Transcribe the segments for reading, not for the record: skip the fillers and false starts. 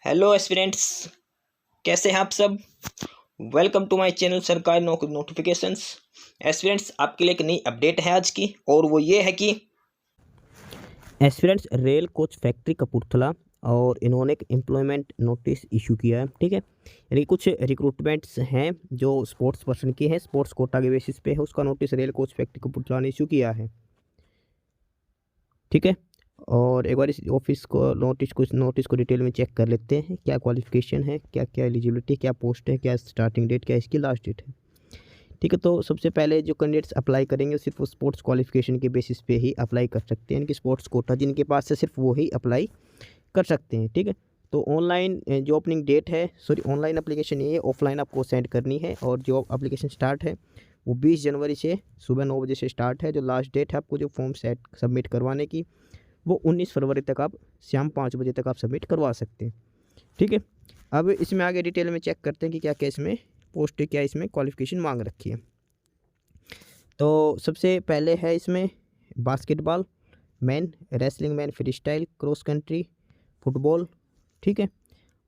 Hello aspirants, कैसे हैं आप सब। वेलकम टू माय चैनल सरकारी नौकरी नोटिफिकेशंस। एस्पिरेंट्स, आपके लिए एक नई अपडेट है आज की, और वो ये है कि aspirants rail coach factory Kapurthala और इन्होंने एक एम्प्लॉयमेंट नोटिस इशू किया है। ठीक है, यानी कुछ रिक्रूटमेंट्स हैं जो स्पोर्ट्स पर्सन की हैं, स्पोर्ट्स कोटा के बेसिस पे है, उसका notice rail coach factory Kapurthala ने इशू किया है। ठीक है, और एक बार इस ऑफिस को नोटिस को डिटेल में चेक कर लेते हैं। क्या क्वालिफिकेशन है, क्या क्या एलिजिबिलिटी, क्या पोस्ट है, क्या स्टार्टिंग डेट, क्या इसकी लास्ट डेट है। ठीक है, तो सबसे पहले जो कैंडिडेट्स अप्लाई करेंगे सिर्फ वो स्पोर्ट्स क्वालिफिकेशन के बेसिस पे ही अप्लाई कर सकते हैं, इनकी स्पोर्ट्स कोटा जिनके पास है सिर्फ वो ही अप्लाई कर सकते हैं। ठीक है, तो ऑनलाइन जो ओपनिंग डेट है, ऑनलाइन अप्लीकेशन ये है, ऑफलाइन आपको सेंड करनी है। और जो अप्लीकेशन स्टार्ट है वो 20 जनवरी से सुबह 9 बजे से स्टार्ट है। जो लास्ट डेट है आपको जो फॉर्म सबमिट करवाने की, वो 19 फरवरी तक आप शाम 5 बजे तक आप सबमिट करवा सकते हैं। ठीक है, अब इसमें आगे डिटेल में चेक करते हैं कि क्या क्या इसमें पोस्ट, क्या इसमें क्वालिफ़िकेशन मांग रखी है। तो सबसे पहले है इसमें basketball man, wrestling man, free style, cross country, football. ठीक है,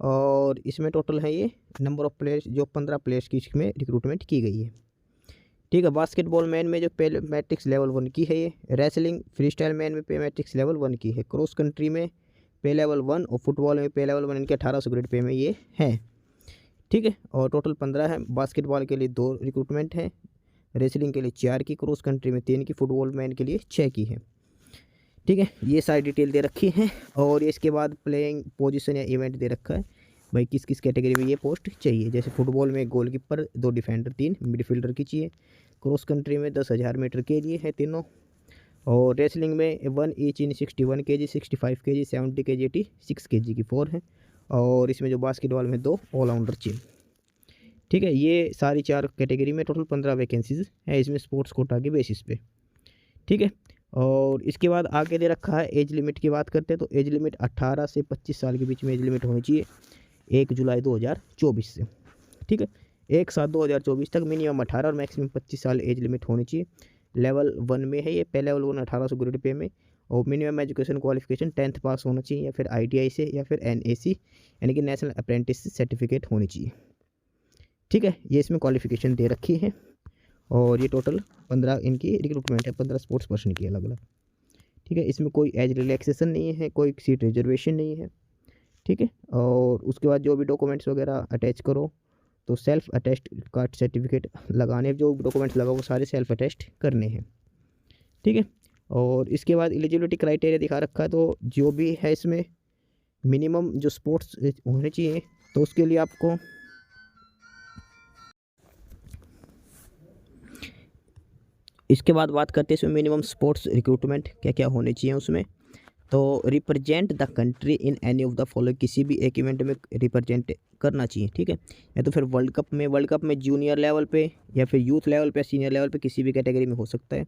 और इसमें टोटल है ये नंबर ऑफ़ प्लेयर्स, जो 15 प्लेयर्स की इसमें रिक्रूटमेंट की गई है। ठीक है, बास्केटबॉल मैन में जो पे मैट्रिक्स लेवल 1 की है ये, रेसलिंग फ्री स्टाइल मैन में पे मैट्रिक्स लेवल 1 की है, क्रॉस कंट्री में पे लेवल 1 और फुटबॉल में पे लेवल 1, इनके 1800 ग्रेड पे में ये है। ठीक है, और टोटल 15 है। बास्केटबॉल के लिए 2 रिक्रूटमेंट है, रेसलिंग के लिए 4 की, क्रॉस कंट्री में 3 की, फुटबॉल मैन के लिए 6 की है। ठीक है, ये सारी डिटेल दे रखी है। और इसके बाद प्लेइंग पोजीशन या इवेंट दे रखा है, भाई किस किस कैटेगरी में ये पोस्ट चाहिए। जैसे फुटबॉल में गोलकीपर, 2 डिफेंडर, 3 मिडफील्डर की चाहिए। क्रॉस कंट्री में 10,000 मीटर के लिए है तीनों। और रेसलिंग में 1 each in 61 kg, 65 kg, 70 kg, 86 kg की 4 है। और इसमें जो बास्केटबॉल में 2 ऑलराउंडर चाहिए। ठीक है, ये सारी 4 कैटेगरी में टोटल 15 वैकेंसीज है इसमें स्पोर्ट्स कोटा के बेसिस पे। ठीक है, और इसके बाद आगे दे रखा है एज लिमिट की बात करते हैं, तो एज लिमिट 18 से 25 साल के बीच में एज लिमिट होनी चाहिए 1 जुलाई 2024 से। ठीक है, 1/7/2024 तक मिनिमम 18 और मैक्सिमम 25 साल एज लिमिट होनी चाहिए। लेवल 1 में है ये, पे लेवल 1 1800 ग्रेड पे में। और मिनिमम एजुकेशन क्वालिफिकेशन 10th पास होना चाहिए, या फिर ITI से, या फिर NAC यानी कि नेशनल अप्रेंटिस सर्टिफिकेट होनी चाहिए। ठीक है, ये इसमें क्वालिफिकेशन दे रखी है। और ये टोटल 15 इनकी रिक्रूटमेंट है, 15 स्पोर्ट्स पर्सन की अलग अलग। ठीक है, इसमें कोई एज रिलैक्सेशन नहीं है, कोई सीट रिजर्वेशन नहीं है। ठीक है, और उसके बाद जो भी डॉक्यूमेंट्स वगैरह अटैच करो, तो सेल्फ अटेस्ट का सर्टिफिकेट लगाने, जो डॉक्यूमेंट्स लगा वो सारे सेल्फ अटेस्ट करने हैं। ठीक है, और इसके बाद एलिजिबिलिटी क्राइटेरिया दिखा रखा है, तो जो भी है इसमें मिनिमम जो स्पोर्ट्स होने चाहिए, तो उसके लिए आपको इसके बाद बात करते हैं इसमें मिनिमम स्पोर्ट्स रिक्रूटमेंट क्या क्या होने चाहिए उसमें। तो represent the country in any of the following, किसी भी एक इवेंट में रिप्रेजेंट करना चाहिए। ठीक है, या तो फिर वर्ल्ड कप में जूनियर लेवल पे, या फिर यूथ लेवल पे, सीनियर लेवल पे, किसी भी कैटेगरी में हो सकता है।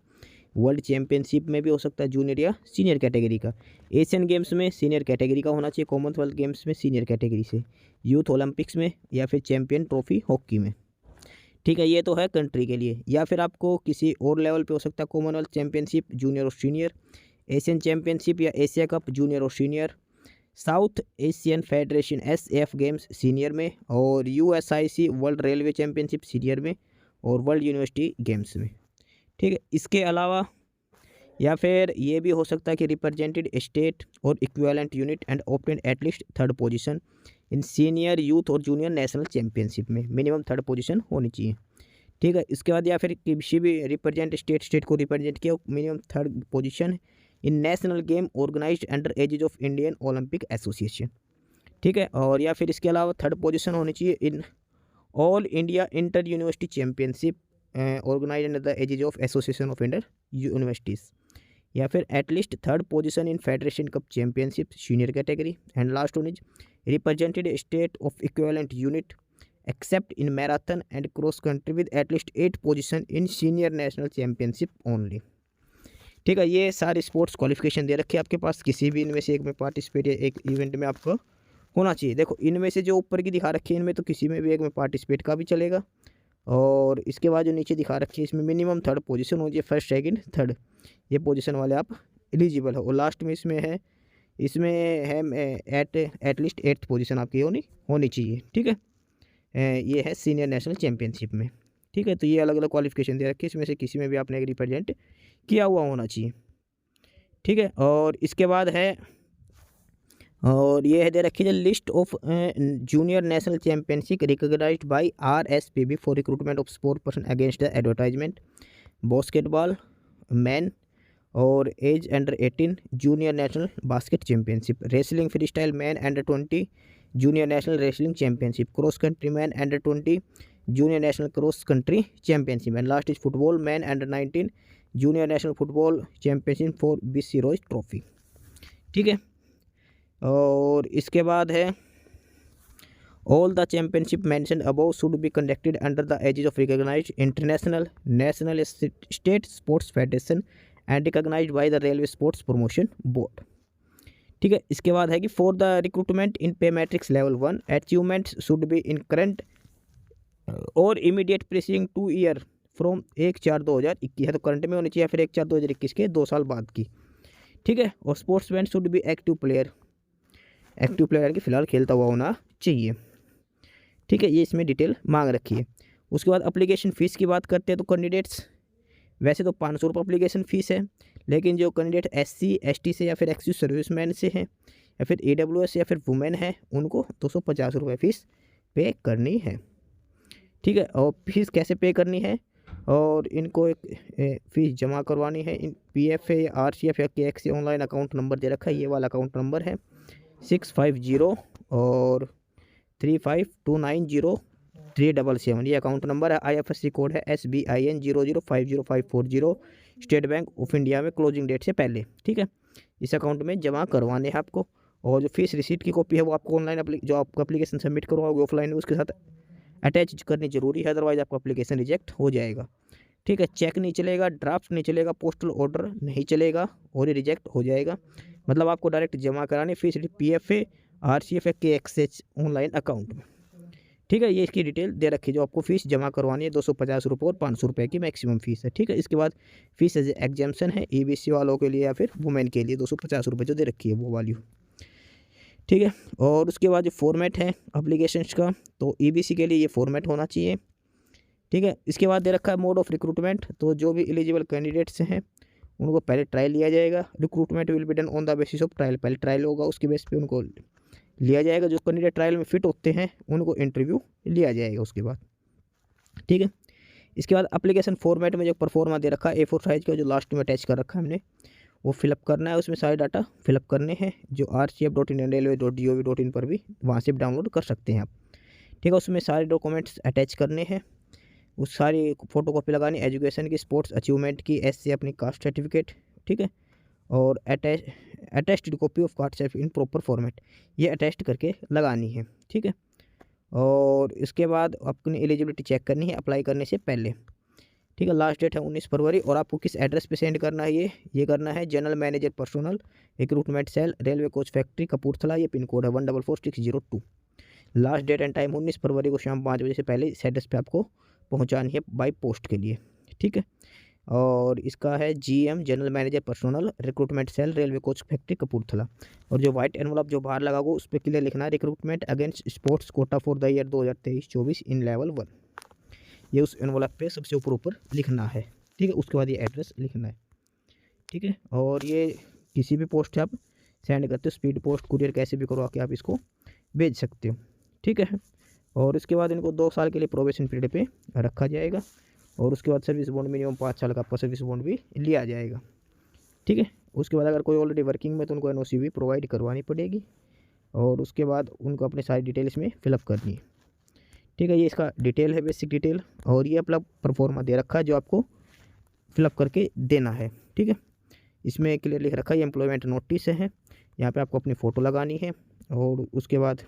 वर्ल्ड चैंपियनशिप में भी हो सकता है, जूनियर या सीनियर कैटेगरी का। एशियन गेम्स में सीनियर कैटेगरी का होना चाहिए, कॉमनवेल्थ गेम्स में सीनियर कैटेगरी से, यूथ ओलंपिक्स में, या फिर चैंपियन ट्रॉफी हॉकी में। ठीक है, ये तो है कंट्री के लिए। या फिर आपको किसी और लेवल पे हो सकता है, कॉमनवेल्थ चैंपियनशिप जूनियर और सीनियर, एशियन चैंपियनशिप या एशिया कप जूनियर और senior, south Asian federation SF games senior में, और USIC world railway championship senior में, और वर्ल्ड यूनिवर्सिटी गेम्स में। ठीक है, इसके अलावा या फिर ये भी हो सकता है कि रिप्रेजेंटेड स्टेट और equivalent unit and obtain at least 3rd position in senior, youth और जूनियर नेशनल चैंपियनशिप में, मिनिमम 3rd पोजीशन होनी चाहिए। ठीक है, इसके बाद या फिर किसी भी रिप्रेजेंट स्टेट को रिप्रेजेंट किया, minimum 3rd position in national game organised under aegis of Indian Olympic Association. ठीक है, और या फिर इसके अलावा 3rd पोजीशन होनी चाहिए in All India inter university championship organise under the aegis of association of inter universities, या फिर at least 3rd position in federation cup championship senior category. And last one is represented state of equivalent unit except in marathon and cross country with at least 8 position in senior national championship only. ठीक है, ये सारे sports qualification दे रखे हैं आपके पास, किसी भी इनमें से एक में पार्टिसिपेट या एक इवेंट में आपको होना चाहिए। देखो, इनमें से जो ऊपर की दिखा रखी है, इनमें तो किसी में भी एक में पार्टिसिपेट का भी चलेगा। और इसके बाद जो नीचे दिखा रखी है, इसमें मिनिमम 3rd पोजीशन हो चाहिए, 1st 2nd 3rd, ये पोजीशन वाले आप एलिजिबल हो। और लास्ट में इसमें है इसमें है एटलीस्ट 8th पोजीशन आपकी होनी चाहिए, ठीक है। ये है सीनियर नेशनल चैम्पियनशिप में, ठीक है। तो ये अलग अलग क्वालिफिकेशन दे रखी है, इसमें से किसी में भी आपने रिप्रेजेंट किया हुआ होना चाहिए, ठीक है। और इसके बाद है, और ये है दे रखी है list of junior national championship recognised by RSPB for recruitment of sport person against the advertisement, basketball man और age under 18 junior national basket championship, wrestling free style man under 20 junior national wrestling championship, cross country man under 20 junior national cross country championship, and last is football man under 19 junior national football championship for BC rose trophy, ठीक है। और इसके बाद है all the championship mention above should be conducted under the aegis of recognised international national state sports federation and recognised by the railway sports promotion board, ठीक है। इसके बाद है कि फॉर द रिक्रूटमेंट इन पे matrix level 1 achievements should be in current और immediate preceding 2 year from 1/4/2021 है, तो करंट में होनी चाहिए, फिर 1/4/2021 के 2 साल बाद की, ठीक है। और sportsman should be active player की फिलहाल खेलता हुआ होना चाहिए, ठीक है। ये इसमें डिटेल मांग रखी है। उसके बाद एप्लीकेशन फ़ीस की बात करते हैं, तो कैंडिडेट्स वैसे तो 500 रुपये एप्लीकेशन फ़ीस है, लेकिन जो कैंडिडेट SC ST से या फिर एक्सिस सर्विसमैन से हैं या फिर AWS या फिर वुमेन है, उनको 250 रुपये फ़ीस पे करनी है, ठीक है। और फीस कैसे पे करनी है, और इनको एक फ़ीस जमा करवानी है इन PFA या RCF या KX ऑनलाइन अकाउंट नंबर दे रखा है, ये वाला अकाउंट नंबर है 650 और 35290377, ये अकाउंट नंबर है। IFSC कोड है SBIN 0050540, state bank of India में क्लोजिंग डेट से पहले, ठीक है। इस अकाउंट में जमा करवाने हैं आपको। और जो फीस रिसीट की कॉपी है वो आपको ऑनलाइन जो आपको एप्लीकेशन सबमिट करवाओगे ऑफलाइन उसके साथ अटैच करनी जरूरी है, अदरवाइज आपका एप्लीकेशन रिजेक्ट हो जाएगा, ठीक है। चेक नहीं चलेगा, ड्राफ्ट नहीं चलेगा, पोस्टल ऑर्डर नहीं चलेगा और ये रिजेक्ट हो जाएगा। मतलब आपको डायरेक्ट जमा करानी fees PFA RCF KXH online account में, ठीक है। ये इसकी डिटेल दे रखी है, जो आपको फ़ीस जमा करवानी है 250 रुपये और 500 रुपये की मैक्सिमम फ़ीस है, ठीक है। इसके बाद फीस एग्जाम्पशन है EBC वालों के लिए या फिर वुमेन के लिए 250 रुपये जो दे रखी है वो वाली, ठीक है। और उसके बाद जो फॉर्मेट है एप्लीकेशंस का, तो EBC के लिए ये फॉर्मेट होना चाहिए, ठीक है। इसके बाद दे रखा है मोड ऑफ रिक्रूटमेंट, तो जो भी एलिजिबल कैंडिडेट्स हैं उनको पहले ट्रायल लिया जाएगा। Recruitment will be done on the basis of trial, पहले ट्रायल होगा उसके बेस पे उनको लिया जाएगा। जो कैंडिडेट ट्रायल में फिट होते हैं उनको इंटरव्यू लिया जाएगा उसके बाद, ठीक है। इसके बाद एप्लीकेशन फॉर्मेट में जो परफॉर्मा दे रखा है A4 साइज़ का, जो लास्ट में अटैच कर रखा है हमने, वो फिलअप करना है। उसमें सारे डाटा फिलअप करने हैं, जो rcf.indianrailway.gov.in पर भी वहाँ से डाउनलोड कर सकते हैं आप, ठीक है। उसमें सारे डॉक्यूमेंट्स अटैच करने हैं, उस सारी फ़ोटो कॉपी लगानी, एजुकेशन की, स्पोर्ट्स अचीवमेंट की, SC अपनी कास्ट सर्टिफिकेट, ठीक है। और attested copy of caste certificate in proper format, ये अटेस्ट करके लगानी है, ठीक है। और इसके बाद अपनी एलिजिबिलिटी चेक करनी है अप्लाई करने से पहले, ठीक है। लास्ट डेट है 19 फरवरी। और आपको किस एड्रेस पे सेंड करना है, ये करना है general manager personal recruitment cell railway coach factory Kapurthala, ये पिन कोड है 144602। लास्ट डेट एंड टाइम 19 फरवरी को शाम 5 बजे से पहले इस एड्रेस पे आपको पहुंचानी है बाय पोस्ट के लिए, ठीक है। और इसका है GM general manager personal recruitment cell railway coach factory Kapurthala. और जो वाइट एनवलप जो बाहर लगा उस पर क्लियर लिखना है recruitment against sports quota for the year 2023-24 in level 1, ये उस एनवलप पे सबसे ऊपर लिखना है, ठीक है। उसके बाद ये एड्रेस लिखना है, ठीक है। और ये किसी भी पोस्ट से आप सेंड करते हो, स्पीड पोस्ट कुरियर कैसे भी करवा के आप इसको भेज सकते हो, ठीक है। और उसके बाद इनको 2 साल के लिए प्रोबेशन पीरियड पे रखा जाएगा। और उसके बाद सर्विस बॉन्ड मिनिमम 5 साल का आपका सर्विस बॉन्ड भी लिया जाएगा, ठीक है। उसके बाद अगर कोई ऑलरेडी वर्किंग में तो उनको NOC भी प्रोवाइड करवानी पड़ेगी। और उसके बाद उनको अपनी सारी डिटेल इसमें फिलअप करनी है, ठीक है। ये इसका डिटेल है, बेसिक डिटेल। और ये अपना परफॉर्मा दे रखा है जो आपको फिलअप करके देना है, ठीक है। इसमें क्लियर लिख रखा है ये एम्प्लॉयमेंट नोटिस है, यहाँ पे आपको अपनी फ़ोटो लगानी है। और उसके बाद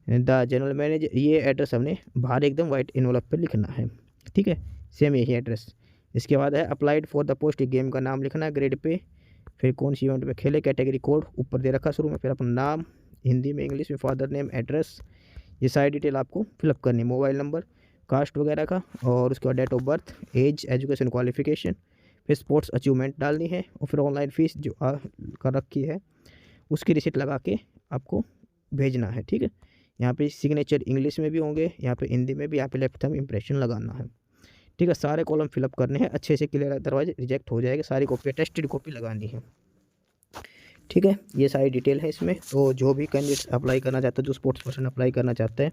द जनरल मैनेजर, ये एड्रेस हमने बाहर एकदम वाइट एनवलप पे लिखना है, ठीक है, सेम यही एड्रेस। इसके बाद है applied for the post, game का नाम लिखना है, ग्रेड पे, फिर कौन सी इवेंट में खेले, कैटेगरी कोड ऊपर दे रखा शुरू में, फिर अपना नाम हिंदी में इंग्लिश में, फादर नेम, एड्रेस, ये सारी डिटेल आपको फिलअप करनी है, मोबाइल नंबर, कास्ट वगैरह का। और उसके बाद date of birth, age, education qualification, फिर स्पोर्ट्स अचीवमेंट डालनी है। और फिर ऑनलाइन फ़ीस जो कर रखी है उसकी रिसिप्ट लगा के आपको भेजना है। ठीक है, यहाँ पे सिग्नेचर इंग्लिश में भी होंगे, यहाँ पे हिंदी में भी, यहाँ पे लेफ्ट थंब इम्प्रेशन लगाना है। ठीक है, सारे कॉलम फिलअप करने हैं अच्छे से क्लियर, अदरवाइज रिजेक्ट हो जाएगा। सारी कॉपी टेस्टेड कॉपी लगानी है। ठीक है, ये सारी डिटेल है इसमें। तो जो भी कैंडिडेट अप्लाई करना चाहता है, जो स्पोर्ट्स पर्सन अप्लाई करना चाहते हैं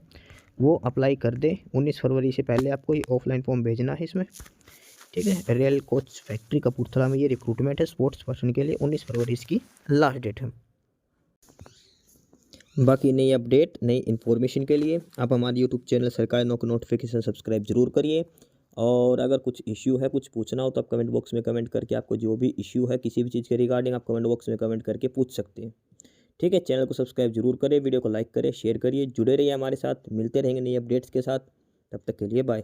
वो अप्लाई कर दे। 19 फरवरी से पहले आपको ये ऑफलाइन फॉर्म भेजना है इसमें। ठीक है, रेल कोच फैक्ट्री कपूरथला में ये रिक्रूटमेंट है स्पोर्ट्स पर्सन के लिए। 19 फरवरी इसकी लास्ट डेट है। बाकी नई अपडेट, नई इन्फॉर्मेशन के लिए आप हमारे यूट्यूब चैनल सरकारी नौकरी नोटिफिकेशन सब्सक्राइब जरूर करिए। और अगर कुछ इश्यू है, कुछ पूछना हो तो आप कमेंट बॉक्स में कमेंट करके, आपको जो भी इश्यू है किसी भी चीज़ के रिगार्डिंग, आप कमेंट बॉक्स में कमेंट करके पूछ सकते हैं। ठीक है, चैनल को सब्सक्राइब जरूर करें, वीडियो को लाइक करें, शेयर करिए, जुड़े रहिए हमारे साथ। मिलते रहेंगे नई अपडेट्स के साथ, तब तक के लिए बाय।